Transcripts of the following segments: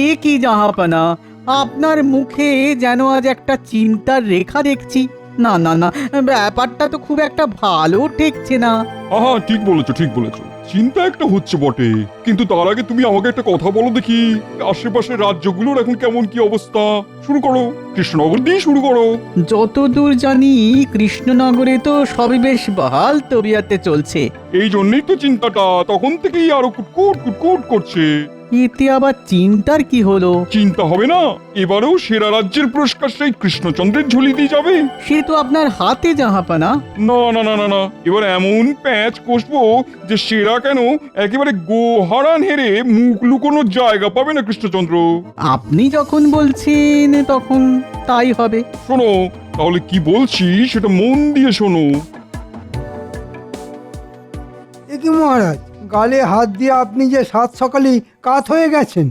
এ কি জাহাপানা, আপনার মুখে যেন আজ একটা চিন্তার রেখা দেখছি। না না না, ব্যাপারটা তো খুব একটা ভালো ঠেকছে না। আহা, ঠিক বলেছো ঠিক বলেছো, চিন্তা একটা হচ্ছে বটে, কিন্তু তার আগে তুমি আমাকে একটা কথা বলো দেখি, আশেপাশের রাজ্যগুলোর এখন কেমন কি অবস্থা? শুরু করো, কৃষ্ণনগর দিয়ে শুরু করো। যতদূর জানি কৃষ্ণনগরে তো সবই বেশ বহাল তবিয়াতে চলছে। এই জন্যই তো চিন্তাটা তখন থেকেই আরো কুটকুট কুটকুট করছে। এতে আবার চিন্তার কি হলো? চিন্তা হবে না, এবারেও সেরা রাজ্যের পুরস্কার সেই কৃষ্ণচন্দ্রের ঝুলি দিয়ে যাবে। সে তো আপনার হাতে জাহাপানা। না না না না না, এবার এমন প্যাঁচ কষবো যে সেরা কেন, একেবারে গোহারান হেরে মুখ লুকোনোর জায়গা পাবে না কৃষ্ণচন্দ্র। আপনি যখন বলছেন তখন তাই হবে। শোনো, তাহলে কি বলছি সেটা মন দিয়ে শোনো। এ কি মহারাজ, গালে হাত দিয়ে আপনি যে সাত সকালেই কাত হয়ে গেছেন।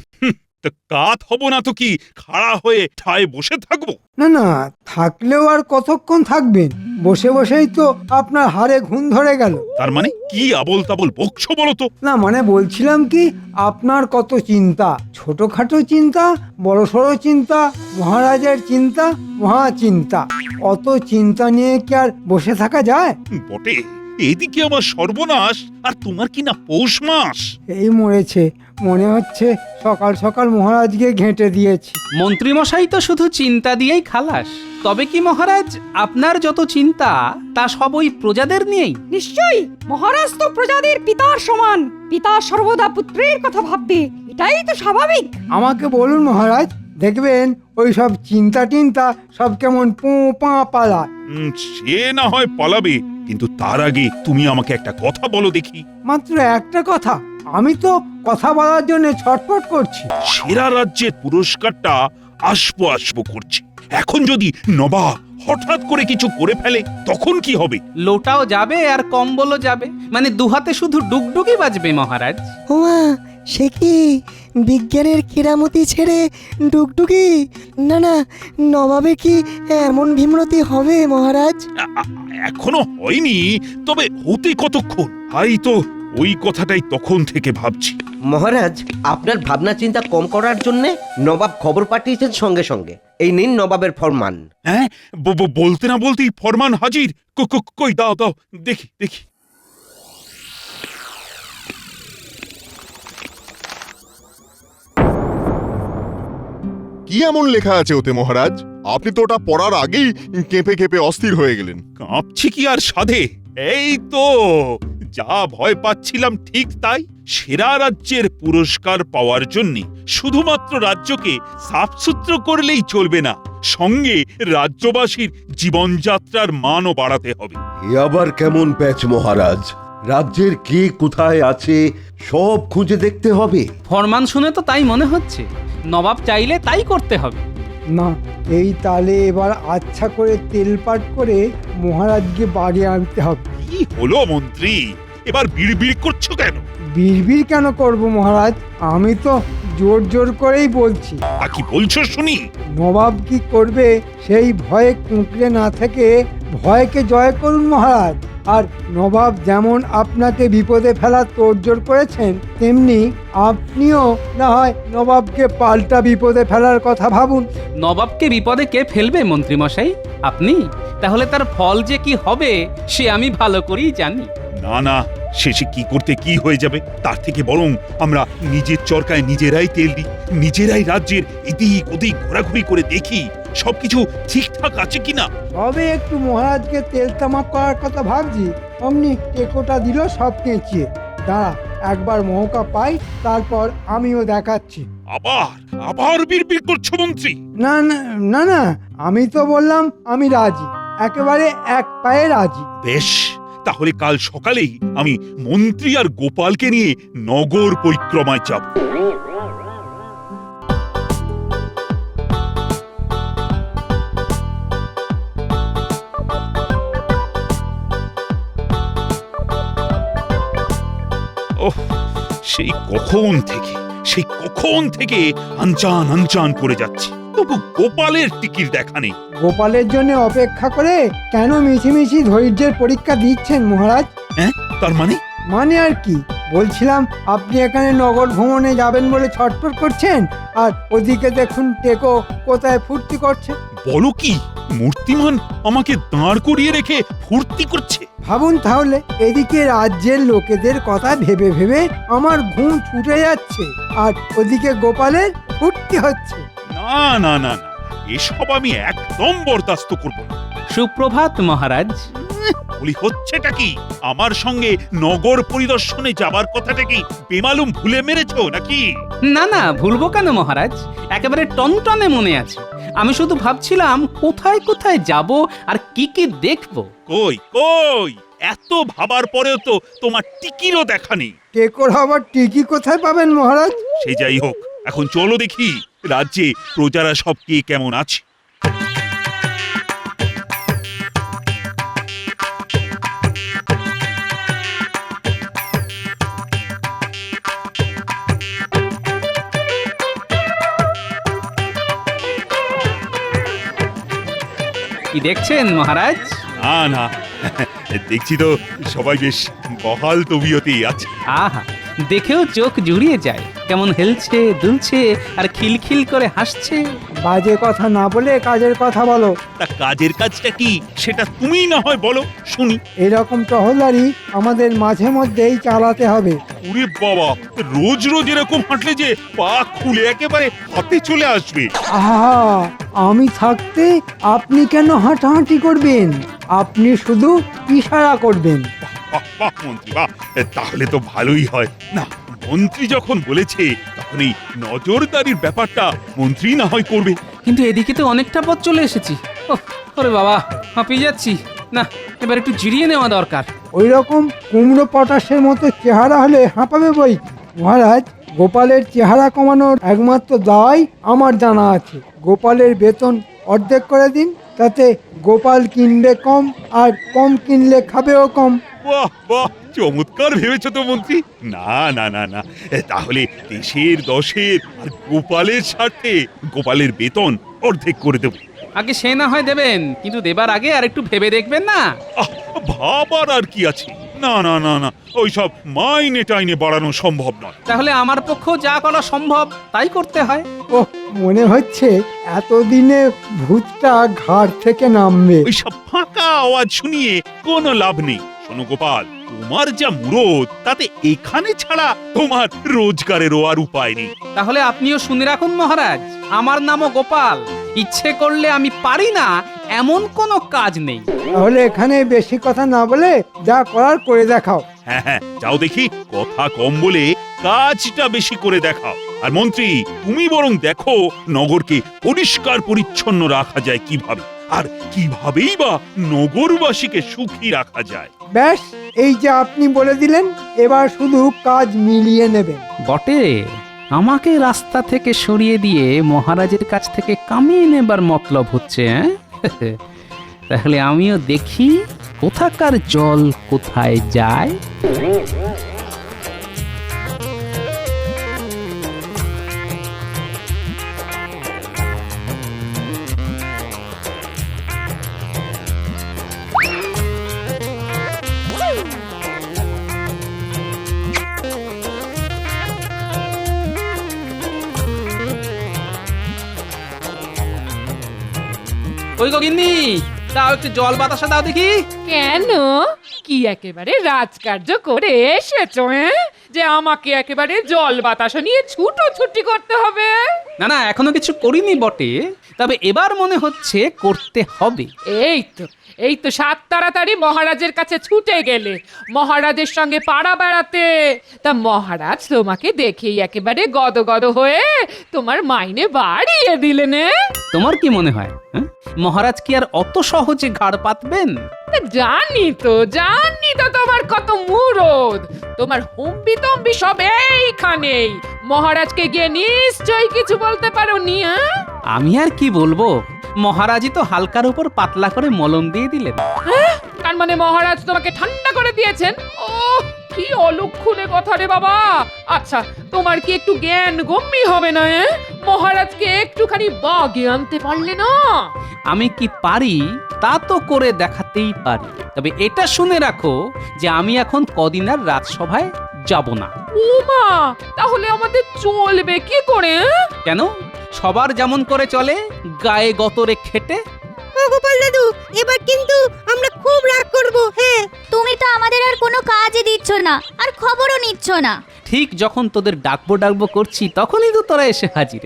তা কাত হব না তো কি, খাড়া হয়ে ঠায় বসে থাকবো? না না, থাকলেও আর কতক্ষণ থাকবেন? বসে বসেই তো আপনার হাড়ে ঘুম ধরে গেল। তার মানে কি আবল তাবল বকছো বলো তো? না মানে বলছিলাম কি, আপনার কত চিন্তা, ছোটখাটো চিন্তা, বড়সড় চিন্তা, মহারাজের চিন্তা, মহা চিন্তা। অত চিন্তা নিয়ে কি আর বসে থাকা যায়? বটে, এদিকে আমার সর্বনাশ, আর তোমার কি না পৌষ মাস। এই মরেছে, মনে হচ্ছে সকাল সকাল মহারাজকে ঘেঁটে দিয়েছি। মন্ত্রীমশাই তো শুধু চিন্তা দিয়েই খালাস। তবে কি মহারাজ, আপনার যত চিন্তা তা সব ওই প্রজাদের নিয়েই? নিশ্চয়ই, মহারাজ তো প্রজাদের পিতার সমান। পিতা সর্বদা পুত্রের কথা ভাববে, এটাই তো স্বাভাবিক। আমাকে বলুন মহারাজ, দেখবেন ওই সব চিন্তা টিন্তা সব কেমন পো পা পালা। সে না হয় পালাবে, কিন্তু তার আগে তুমি আমাকে একটা কথা বলো দেখি। মাত্র একটা কথা, আমি তো কথা বলার জন্য ছটফট করছি। সেরা রাজ্যের পুরস্কারটা আসবো আসবো করছে, এখন যদি নবাব হঠাৎ করে কিছু করে ফেলে তখন কি হবে? লোটাও যাবে আর কম্বলও যাবে, মানে দুহাতে শুধু ডুগডুগি বাজবে মহারাজ। ওমা, সে কি বিজ্ঞানের কেরামতি ছেড়ে ডুগডুগি? না না, নবাবে কি এমন ভীমরতি হবে মহারাজ? এখনো হয়নি, তবে হতে কতক্ষণ? তাই তো ওই কথাটাই তখন থেকে ভাবছি। মহারাজ, আপনার ভাবনা চিন্তা কম করার জন্য নবাব খবর পাঠিয়েছেন সঙ্গে সঙ্গে। এই নিন নবাবের ফরমান। হ্যাঁ, বলতে না বলতেই ফরমান হাজির। কই দাও দাও দেখি দেখি। কি এমন লেখা আছে ওতে মহারাজ? আপনি তো ওটা পড়ার আগেই কেঁপে কেঁপে অস্থির হয়ে গেলেন। কাঁপছি কি আর সাধে? এই তো যা ভয় পাচ্ছিলাম ঠিক তাই। সেরা রাজ্যের পুরস্কার পাওয়ার জন্য শুধুমাত্র রাজ্যকে সাফসুত্র করলেই চলবে না, সঙ্গে রাজ্যবাসীর জীবনযাত্রার মানও বাড়াতে হবে। এ আবার কেমন প্যাচ মহারাজ? রাজ্যের কে কোথায় আছে সব খুঁজে দেখতে হবে। ফরমান শুনে তো তাই মনে হচ্ছে, নবাব চাইলে তাই করতে হবে। না, এই তালে এবার আচ্ছা করে তেলপাট করে মহারাজকে বাড়ি আনতে হবে। কি হলো মন্ত্রী, এবার বিড়বিড় করছো কেন? বিড়বিড় কেন করব মহারাজ, আমি তো জোর জোর করেই বলছি। তা কি বলছো শুনি? নবাব কি করবে সেই ভয়ে কুঁকড়ে না থেকে ভয়কে জয় করুন মহারাজ। আর নবাব যেমন আপনাকে বিপদে ফেলার তোড়জোড় করেছেন, তেমনি আপনিও না হয় নবাবকে পাল্টা বিপদে ফেলার কথা ভাবুন। নবাবকে বিপদে কে ফেলবে মন্ত্রীমশাই? আপনি? তাহলে তার ফল যে কি হবে সে আমি ভালো করেই জানি। না না, শেষে কি করতে কি হয়ে যাবে, তার থেকে বরং আমরা নিজের চরকায় নিজেরাই তেল দিই, নিজেরাই রাজ্যের এদিক ওদিক ঘোরাঘুরি করে দেখি সবকিছু ঠিকঠাক আছে কিনা। তবে একটু মহারাজকে তেল তামাক করার কথা ভাবছি, অমনি টেকোটা দিল সব কেঁচিয়ে। দাঁড়া, একবার মৌকা পাই, তারপর আমিও দেখাচ্ছি। আবার আবার বিড়বিড় করছো মন্ত্রী? না না না না, আমি তো বললাম আমি রাজি, একেবারে এক পায়ে রাজি। বেশ, তাহলে কাল সকালেই আমি মন্ত্রী আর গোপালকে নিয়ে নগর পরিক্রমায় যাব। ওহ, সেই কখন থেকে আনচান আনচান করে যাচ্ছি, তবু গোপালের টিকির দেখা নেই। গোপালের জন্য অপেক্ষা করে কেন মিছিমিছি ধৈর্যের পরীক্ষা দিচ্ছেন মহারাজ? হ্যাঁ, তার মানে? মানে আর কি, বলছিলাম আপনি এখানে নগর ভ্রমণে যাবেন বলে ছটফট করছেন, আর ওদিকে দেখুন টেকো কোথায় ফুর্তি করছে। বলো কি, মূর্তিমান আমাকে দাঁড় করিয়ে রেখে ফুর্তি করছে? ভাবুন তাহলে, এদিকে রাজ্যের লোকেদের কথা ভেবে ভেবে আমার ঘুম ছুটে যাচ্ছে, আর ওদিকে গোপালের ফুর্তি হচ্ছে। না না না না, এসব আমি একদম বরদাস্ত করব না। সুপ্রভাত মহারাজ। বলি হচ্ছেটা কি? আমার সঙ্গে নগর পরিদর্শনে যাবার কথাটা কি বেমালুম ভুলে মেরেছো নাকি? না না, ভুলবো কেন মহারাজ, একেবারে টনটনে মনে আছে। আমি শুধু ভাবছিলাম কোথায় কোথায় যাব আর কি কি দেখব। কই কই, এত ভাবার পরেও তো তোমার টিকিরও দেখা নেই। টেকোর আবার টিকি কোথায় পাবেন মহারাজ? সে যাই হোক, এখন চলো দেখি রাজ্যে প্রজারা সব কে কেমন আছে। কি দেখছেন মহারাজ? না না, দেখছি তো সবাই বেশ বহাল তবিয়তেই আছে। আহা, দেখেও চোখ জুড়িয়ে যায়, কেমন হেলছে দুলছে আর খিলখিল করে হাসছে। বাজে কথা না বলে কাজের কথা বলো। তা কাজের কাজটা কি সেটা তুমিই না হয় বলো শুনি। এরকম টহলদারি আমাদের মাঝে মধ্যেই চালাতে হবে। ওরে বাবা, রোজ রোজ এরকম হাঁটলে যে পা খুলে একেবারে হাতে চলে আসবে। আহা, আমি থাকতে আপনি কেন হাঁটাহাঁটি করবেন? আপনি শুধু ইশারা করবেন। বাহ বাহ মন্ত্রী বাহ, তাহলে তো ভালোই হয়। না, মন্ত্রী যখন বলেছে তখন এই নজরদারির ব্যাপারটা মন্ত্রী না হয় করবে। কিন্তু এদিকে তো অনেকটা পথ চলে এসেছি। ওহ, ওরে বাবা, হাঁপিয়ে যাচ্ছি। না, এবার একটু জিরিয়ে নেওয়া দরকার। ওই রকম কুমড়ো পটাশের মতো চেহারা হলে হাঁপাবে বই। মহারাজ, গোপালের চেহারা কমানোর একমাত্র দায় আমার জানা আছে। গোপালের বেতন অর্ধেক করে দিন, তাতে গোপাল কিনবে কম, আর কম কিনলে খাবেও কম। বাহ বাহ, চমৎকার ভেবেছো তো মন্ত্রী। না না না না, তাহলে দেশের দশের আর গোপালের স্বার্থে গোপালের বেতন অর্ধেক করে দেব। আগে সে না হয় দেবেন, কিন্তু দেবার আগে আর একটু ভেবে দেখবেন না? আহ, ভাবার আর কি আছে? না না না না, ওইসব মাইনে টাইনে বাড়ানো সম্ভব নয়। তাহলে আমার পক্ষেও যা করা সম্ভব তাই করতে হয়। ওহ, মনে হচ্ছে এতদিনে ভূতটা ঘাট থেকে নামবে। ওইসব ফাঁকা আওয়াজ শুনিয়ে কোনো লাভ নেই। শোনো গোপাল, তোমার যা মুরদ তাতে এখানে ছাড়া তোমার রোজগারেরও আর উপায় নেই। তাহলে আপনিও শুনে রাখুন মহারাজ, আমার নামও গোপাল। ইচ্ছে করলে আমি পারি না এমন কোনো কাজ নেই। তাহলে এখানে বেশি কথা না বলে যা করার করে দেখাও। হ্যাঁ হ্যাঁ, যাও দেখি, কথা কম বলে কাজটা বেশি করে দেখাও। আর মন্ত্রী, তুমি বরং দেখো নগরকে পরিষ্কার পরিচ্ছন্ন রাখা যায় কিভাবে, আর কিভাবেই বা নগরবাসীকে সুখী রাখা যায়। ব্যাস, এই যে আপনি বলে দিলেন, এবার শুধু কাজ মিলিয়ে নেবেন। বটে, আমাকে রাস্তা থেকে সরিয়ে দিয়ে মহারাজের কাছ থেকে কামিয়ে নেবার মতলব হচ্ছে। তাহলে আমিও দেখি কোথাকার জল কোথায় যায়। ওই গগিন্নি, দাও একটু জল বাতাসা দাও দেখি। কেন, কি একেবারে রাজকার্য করে এসেছো যে আমাকে একেবারে জল বাতাসা নিয়ে ছুটোছুটি করতে হবে? না না, এখনো কিছু করিনি বটে, তবে এবার মনে হচ্ছে করতে হবে। এই তো সাত তাড়াতাড়ি মহারাজের কাছে ছুটে গেলে মহারাজের সঙ্গে পাড়া বেড়াতে। তা মহারাজ তোমাকে দেখেই একেবারে গদগদ হয়ে তোমার মাইনে বাড়িয়ে দিলেন। তোমার কি মনে হয় মহারাজ কি আর অত সহজে ঘাড় পাতবেন? জানি তো তোমার কত মুরদ, তোমার হুম্বি তম্বি সব এইখানেই। মহারাজকে গিয়ে নিশ্চয়ই কিছু বলতে পারো নি? আমি আর কি বলবো, মহারাজই তো হালকার উপর পাতলা করে মলম দিয়ে দিলেন। তার মানে মহারাজ তোমাকে ঠান্ডা করে দিয়েছেন? ও কি অলক্ষণে কথা রে বাবা। আচ্ছা, তোমার কি একটু জ্ঞান গম্যি হবে না? মহারাজকে একটুখানি বাগে আনতে পারলে না? আমি কি পারি তা তো করে দেখাতেই পারি, তবে এটা শুনে রাখো যে আমি এখন কদিন আর রাজসভায় যাব না। উমা, তাহলে আমাদের চলবে কি করে? কেন? সবার যেমন করে চলে, গায়ে গতরে খেটে। গোপাল দাদু, এবার কিন্তু আমরা খুব রাগ করব। হ্যাঁ, তুমি তো আমাদের আর কোনো কাজই দিচ্ছ না, আর খবরও নিচ্ছ না। ঠিক যখন তোদের ডাকবো ডাকবো করছি তখনই তো তোরা এসে হাজির।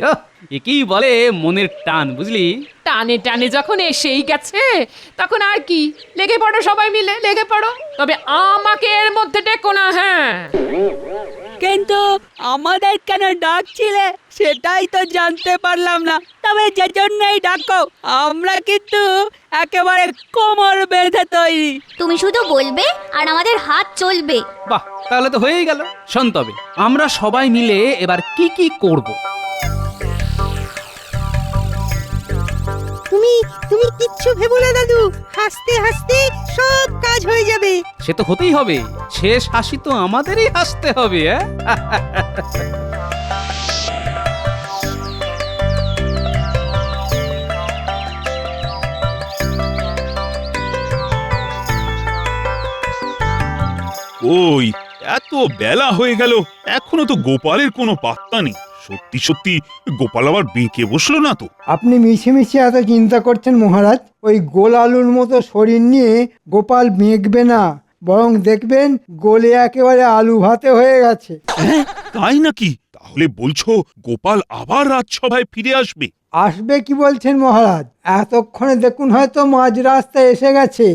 একেই বলে মনের টান, বুঝলি? টানে টানে যখন এসেই গেছে তখন আর কি, লেগে পড়ো সবাই মিলে, লেগে পড়ো। তবে আমাকে এর মধ্যে ডেকো না। হ্যাঁ, কিন্তু আমাদের কেন ডাকছিলে সেটাই তো জানতে পারলাম না। তবে যে জন্যই ডাকো, আমরা কিন্তু একেবারে কোমর বেঁধে তৈরি। তুমি শুধু বলবে আর আমাদের হাত চলবে। বাহ, তাহলে তো হয়েই গেল। শোন তবে, আমরা সবাই মিলে এবার কি কি করব। তুমি কিচ্ছু ভেবো না দাদু, হাসতে হাসতে সব কাজ হয়ে যাবে। সে তো হতেই হবে, শেষ হাসি তো আমাদেরই হাসতে হবে। ওই এত বেলা হয়ে গেল, এখনো তো গোপালের কোনো পাত্তা নেই। সত্যি সত্যি গোপাল আবার বেঁকে বসলো না তো? আপনি মিছে মিছে এত চিন্তা করছেন মহারাজ। ওই গোল আলুর মতো শরীর নিয়ে গোপাল মেঘবে না, বরং দেখবেন গোলে একেবারে আলু ভাতে হয়ে গেছে। তাই নাকি? তাহলে বলছো গোপাল আবার রাজসভায় ফিরে আসবে? আসবে কি বলছেন মহারাজ? এতক্ষণে দেখুন হয়তো মাঝ রাস্তায় এসে গেছে।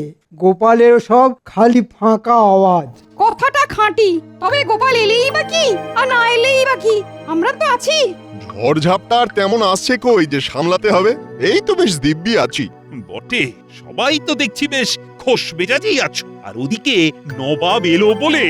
গোপালের সব খালি ফাঁকা আওয়াজ। কথাটা খাঁটি, তবে গোপাল এলেই বা কি আর না এলেই বা কি, আমরা তো আছি। ঝড় ঝাপটা আর তেমন আসছে কই যে সামলাতে হবে? এই তো বেশ দিব্যি আছি। বটে, সবাই তো দেখছি বেশ খোশ মেজাজেই আছো। আর ওদিকে নবাব এলো বলে।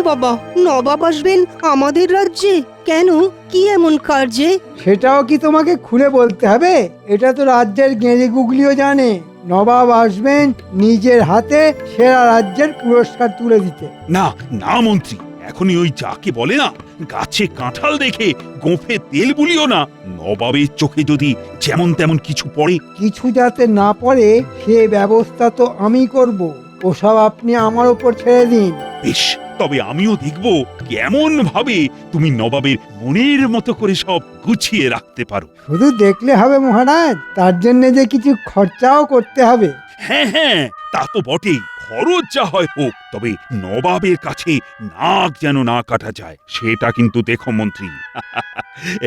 বাবা, নবাব আসবেন আমাদের রাজ্যে? কেন, কি এমন কার্যে? সেটাও কি তোমাকে খুলে বলতে হবে? এটা তো রাজ্যের গেঁড়ে গুগলিও জানে। নবাব আসবেন নিজের হাতে সেরা রাজ্যের পুরস্কার তুলে দিতে। না না মন্ত্রী, এখনই ওই যাকে বলে না, গাছে কাঁঠাল দেখে গোঁফে তেল বুলিও না। নবাবের চোখে যদি যেমন তেমন কিছু পড়ে। কিছু যাতে না পড়ে সে ব্যবস্থা তো আমি করব। ওসব আপনি আমার উপর ছেড়ে দিন। বেশ, তবে আমিও দেখব কেমন ভাবে তুমি নবাবের মনের মতো করে সব গুছিয়ে রাখতে পারো। শুধু দেখলে হবে মহারাজ, তার জন্য যে কিছু খরচাও করতে হবে। হ্যাঁ হ্যাঁ, তা তো বটেই। খরচ যা হয় হোক, তবে নবাবের কাছে নাক যেন না কাটা যায়, সেটা কিন্তু দেখো মন্ত্রী।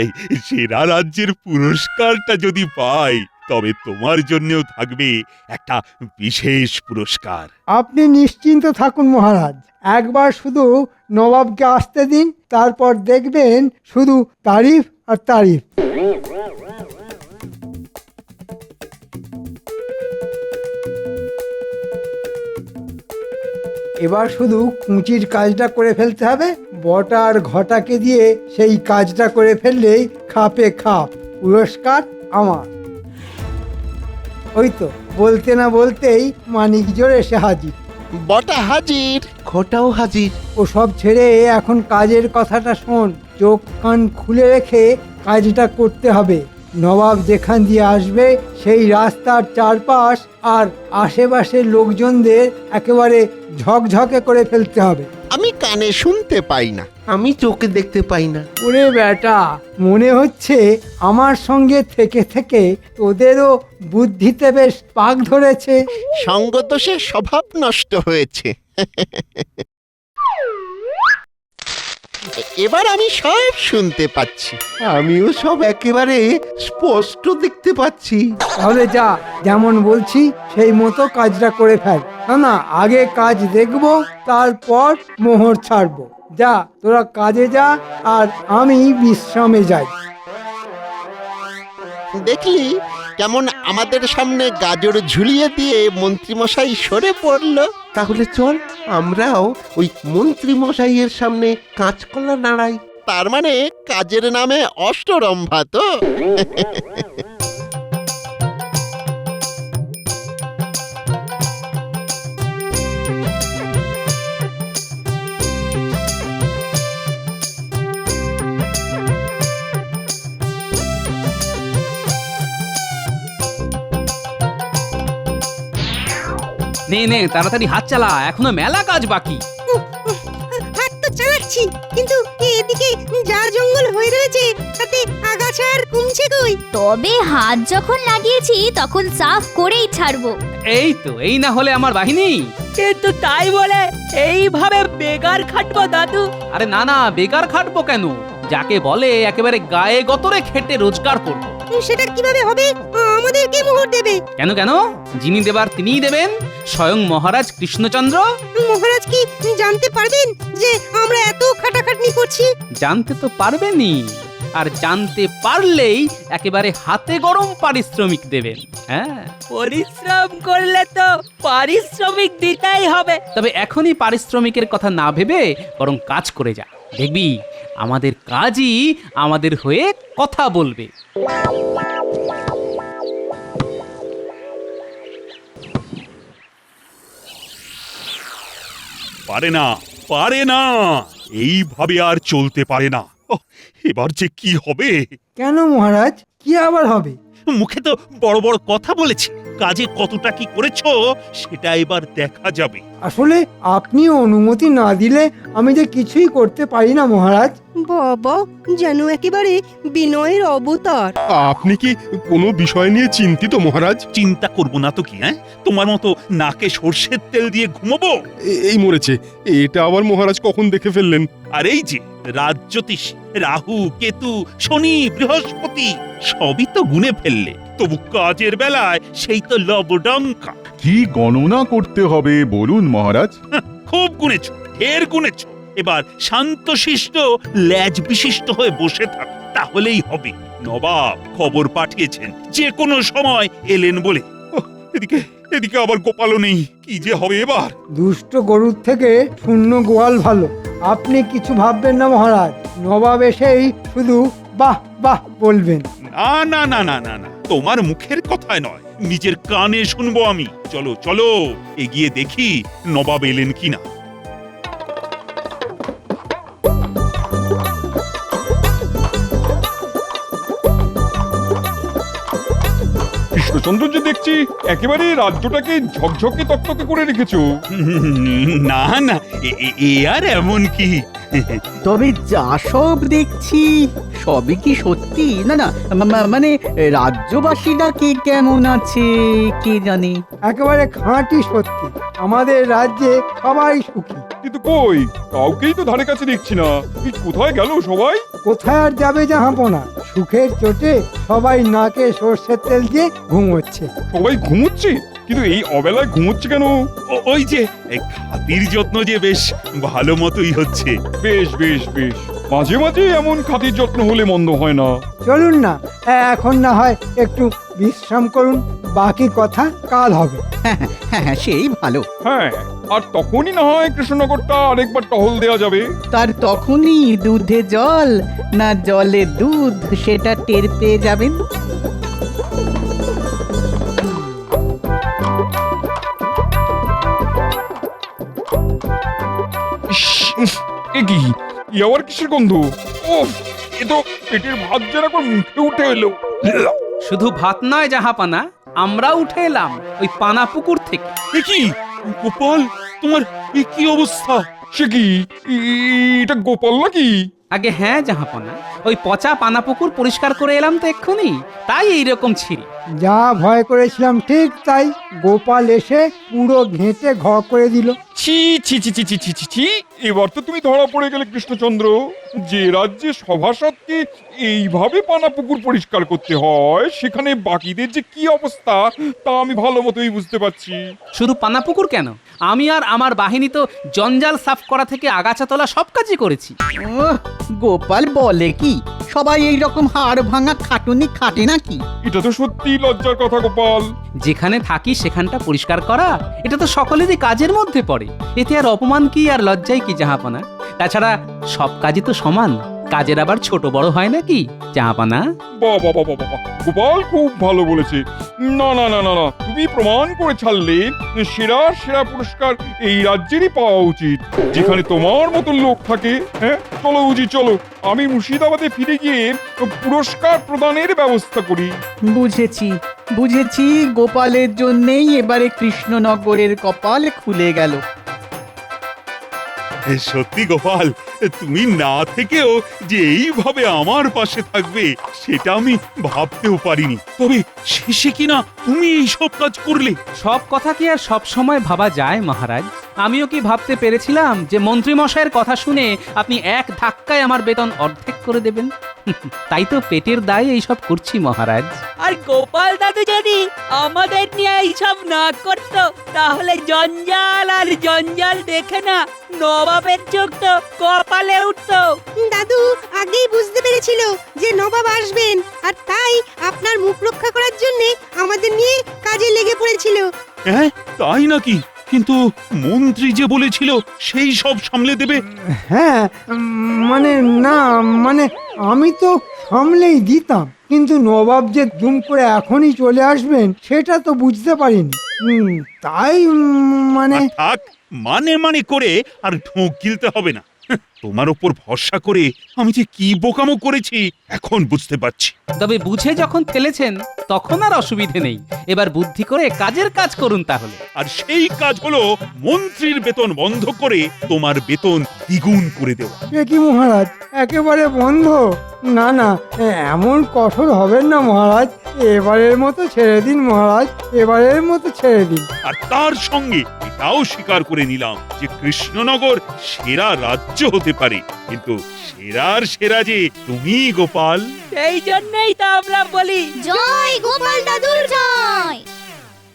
এই সেরা রাজ্যের পুরস্কারটা যদি পাই, তবে তোমার জন্যও থাকবে একটা বিশেষ পুরস্কার। আপনি নিশ্চিন্ত থাকুন মহারাজ, একবার শুধু নবাবকে আসতে দিন, তারপর দেখবেন শুধু তারিফ আর তারিফ। এবার শুধু কুঁচির কাজটা করে ফেলতে হবে। বটা আর ঘটাকে দিয়ে সেই কাজটা করে ফেললেই খাপে খাপ পুরস্কার আমার। ওই তো বলতে না বলতেই মানিক জোর এসে হাজির। বটা হাজির, ঘটাও হাজির। ও সব ছেড়ে এখন কাজের কথাটা শোন। চোখ কান খুলে রেখে কাজটা করতে হবে। নবাব যেখান দিয়ে আসবে সেই রাস্তার চারপাশ আর আশেপাশের লোকজনদের একেবারে ঝকঝকে করে ফেলতে হবে। আমি কানে শুনতে পাই না। আমি চোখে দেখতে পাই না। ওরে বেটা, মনে হচ্ছে আমার সঙ্গে থেকে থেকে তোদেরও বুদ্ধিতে বেশ পাক ধরেছে। সঙ্গদোষে স্বভাব নষ্ট হয়েছে। এবার আমি সব শুনতে পাচ্ছি। আমিও সব একেবারে স্পষ্ট দেখতে পাচ্ছি। তাহলে যা, যেমন বলছি সেই মতো কাজটা করে ফেল। না না, আগে কাজ দেখবো, তারপর মোহর ছাড়বো। যা, তোরা কাজে যা, আর আমি বিশ্রামে যাই। দেখলি কেমন আমাদের সামনে গাজর ঝুলিয়ে দিয়ে মন্ত্রীমশাই সরে পড়লো। তাহলে চল আমরাও ওই মন্ত্রী মশাইয়ের সামনে কাঁচকলা নাড়াই। তার মানে কাজের নামে অষ্টরম্ভা তো? নে নে, তাড়াতাড়ি হাত চালা, এখনো মেলা কাজ বাকি। হাত তো চালাচ্ছি দেখছি, কিন্তু এদিকে যা জঙ্গল হয়ে রয়েছে তাতে আগাছা আর কমছে কই। তবে হাত যখন লাগিয়েছি তখন সাফ করেই ছাড়বো। এই না হলে আমার বাহিনী। কিন্তু তাই বলে এইভাবে বেকার খাটবো দাদু? আরে না না, বেকার খাটবো কেন? যাকে বলে একেবারে গায়ে গতরে খেটে রোজগার করবো। সেটা কিভাবে হবে? আমাদের কে মোহর দেবে? কেন কেন, যিনি দেবার তিনিই দেবেন, স্বয়ং মহারাজ কৃষ্ণচন্দ্র। মহারাজ কি জানতে পারবেন যে আমরা এত খাটাখাটনি করছি? জানতে তো পারবেনই, আর জানতে পারলেই একেবারে হাতে গরম পারিশ্রমিক দেবেন। হ্যাঁ, পরিশ্রম করলে তো পারিশ্রমিক দিতেই হবে। তবে এখনই পারিশ্রমিকের কথা না ভেবে বরং কাজ করে যা, দেখবি আমাদের কাজই আমাদের হয়ে কথা বলবে। পারে না, পারে না, এইভাবে আর চলতে পারে না। ওহ, এবার যে কি হবে? কেন মহারাজ, কি আবার হবে? মুখে তো বড় বড় কথা বলেছে, কাজে কতটা কি করেছো সেটা এবার দেখা যাবে। আসলে আপনি অনুমতি না দিলে আমি যে কিছুই করতে পারি না মহারাজ। বাবা যেন একেবারে বিনয়ের অবতার। আপনি কি কোনো বিষয় নিয়ে চিন্তিত মহারাজ? চিন্তা করবো না তো কি? হ্যাঁ, তোমার মতো নাকে সর্ষের তেল দিয়ে ঘুমোবো? এই মরেছে, এটা আবার মহারাজ কখন দেখে ফেললেন? আর এই যে রাজ্যোতিষ রাহু, কেতু, শনি, বৃহস্পতি সবই তো গুনে ফেললে, তবু কাজের বেলায় সেই তো লবডঙ্কা। কি গণনা করতে হবে বলুন মহারাজ? খুব গুনেছ, ঢের গুনেছ। এবার শান্তশিষ্ট ল্যাজ বিশিষ্ট হয়ে বসে থাক, তাহলেই হবে। নবাব খবর পাঠিয়েছেন যে কোনো সময় এলেন বলে। ওহ, এদিকে এদিকে আবার গোপালও নেই, কি যে হবে এবার? দুষ্ট গরুর থেকে শূন্য গোয়াল ভালো। আপনি কিছু ভাববেন না মহারাজ, নবাব এসেই শুধু বাহ বাহ বলবেন। না না না না না না, তোমার মুখের কথায় নয়, নিজের কানে শুনবো আমি। চলো চলো, এগিয়ে দেখি নবাব এলেন কিনা। কৃষ্ণচন্দ্র যে দেখছি একেবারে রাজ্যটাকে ঝকঝকে তকতকে করে রেখেছো। না না, এ আর এমন কি? তবে যা সব দেখছি সবই কি সত্যি? না না, মানে রাজ্যবাসীরা কি কেমন আছে কে জানে। একেবারে খাঁটি সত্যি, আমাদের রাজ্যে সবাই সুখী। কিন্তু কই, কাউকেই তো ধারে কাছে দেখছি না। এই কোথায় গেল সবাই? কোথায় আর যাবে জাহাপনা? সুখের চোটে সবাই নাকে সর্ষের তেল দিয়ে ঘুমোচ্ছে। সবাই ঘুমোচ্ছে? কিন্তু এই অবেলায় ঘুমোচ্ছে কেন? ওই যে খাতির যত্ন যে বেশ ভালো মতোই হচ্ছে। বেশ বেশ বেশ, মাঝে মাঝে এমন খাতির যত্ন হলে মন্দ হয় না। চলুন না, এখন না হয় একটু বিশ্রাম করুন, বাকি কথা কাল হবে। হ্যাঁ হ্যাঁ, সেই ভালো। হ্যাঁ, আর তখনই না হয় কৃষ্ণনগরটা আরেকবার টহল দেওয়া যাবে। তার তখনই দুধে জল না জলে দুধ সেটা টের পেয়ে যাবেন। এ কি, ই আবার কিসের গন্ধ? ওফ, এ তো পেটের ভাত যেন একবার মুখে উঠে এলো। শুধু ভাত নয় জাহাপানা, আমরা উঠে এলাম ওই পানা পুকুর থেকে। এ কি গোপাল, তোমার এ কি অবস্থা? সে কি, এটা গোপাল নাকি? আগে হ্যাঁ জাহাপানা, ওই পচা পানা পুকুর পরিষ্কার করে এলাম তো এক্ষুনি, তাই এইরকম ছিঁড়ি। যা ভয় করেছিলাম ঠিক তাই, গোপাল এসে পুরো ঘেঁটে ঘ করে দিল। ছি ছি ছি ছি ছি ছি ছি ছি, এবার তো তুমি ধরা পড়ে গেলে কৃষ্ণচন্দ্র। যে রাজ্যে সভাসদকে এইভাবে পানা পুকুর পরিষ্কার করতে হয়, সেখানে বাকিদের যে কি অবস্থা তা আমি ভালো মতোই বুঝতে পারছি। শুধু পানা পুকুর কেন, আমি আর আমার বাহিনী তো জঞ্জাল সাফ করা থেকে আগাছা তোলা সব কাজই করেছি। ওহ, গোপাল বলে কি? সবাই এই রকম হাড় ভাঙা খাটুনি খাটে নাকি? এটা তো সত্যি লজ্জার কথা গোপাল। যেখানে থাকি সেখানটা পরিষ্কার করা, এটা তো সকলেরই কাজের মধ্যে পড়ে। এতে আর অপমান কি আর লজ্জাই কি জাহাপানা? তাছাড়া সব কাজই তো সমান, কাজের আবার ছোট বড় হয় নাকি জাহাপানা? বাবা বাবা বাবা, গোপাল খুব ভালো বলেছে। না না না না না, তুমি প্রমাণ করে ছাড়লে সেরা সেরা পুরস্কার এই রাজ্যেরই পাওয়া উচিত, যেখানে তোমার মতন লোক থাকে। হ্যাঁ, চলো বুঝি, চলো আমি মুর্শিদাবাদে ফিরে গিয়ে পুরস্কার প্রদানের ব্যবস্থা করি। বুঝেছি বুঝেছি, গোপালের জন্যেই এবারে কৃষ্ণনগরের কপাল খুলে গেল। সত্যি গোপাল, তুমি না থেকেও যে এইভাবে আমার পাশে থাকবে সেটা আমি ভাবতেও পারিনি। তবে শেষে কিনা তুমি এই সব কাজ করলে। সব কথা কি আর সব সময় ভাবা যায় মহারাজ? আমিও কি ভাবতে পেরেছিলাম যে মন্ত্রী মশাইয়ের কথা শুনে আপনি এক ধাক্কায় আমার বেতন অর্ধেক করে দেবেন? তাই তো পেটের দায়ে এইসব করছি মহারাজ। আর গোপাল দাদু যদি আমাদের নিয়ে এইসব না করতো তাহলে জঞ্জাল আর জঞ্জাল দেখে না নবাবের চোখ তো কপালে উঠতো। দাদু আগেই বুঝতে পেরেছিল যে নবাব আসবেন, আর তাই আপনার মুখ রক্ষা করার জন্য আমাদের নিয়ে কাজে লেগে পড়েছিল। হ্যাঁ, তাই নাকি? কিন্তু মন্ত্রী যে বলেছিল সেই সব সামলে দেবে। হ্যাঁ, মানে আমি তো সামলেই দিতাম, কিন্তু নবাব যে দুম করে এখনই চলে আসবেন সেটা তো বুঝতে পারিনি। তাই মানে থাক, মানে করে আর ঢোক গিলতে হবে না। তোমার ওপর ভরসা করে আমি যে কি বোকামো করেছি এখন বুঝতে পারছি। তবে বুঝে যখন ফেলেছেন তখন আর অসুবিধে নেই। এবার বুদ্ধি করে কাজের কাজ করুন তাহলে। আর সেই কাজ হলো মন্ত্রীর বেতন বন্ধ করে তোমার বেতন দ্বিগুণ করে দেওয়া। এ কি মহারাজ, একেবারে বন্ধ? না না, এমন কঠোর হবেন না মহারাজ। এবারের মতো ছেড়ে দিন মহারাজ, এবারের মতো ছেড়ে দিন। আর তার সঙ্গে এটাও স্বীকার করে নিলাম যে কৃষ্ণনগর সেরা রাজ্য হতে পারে, কিন্তু সেরার সেরা যে তুমি গোপাল। সেই জন্যই তো আমরা বলি জয় গোপাল দাদুর জয়।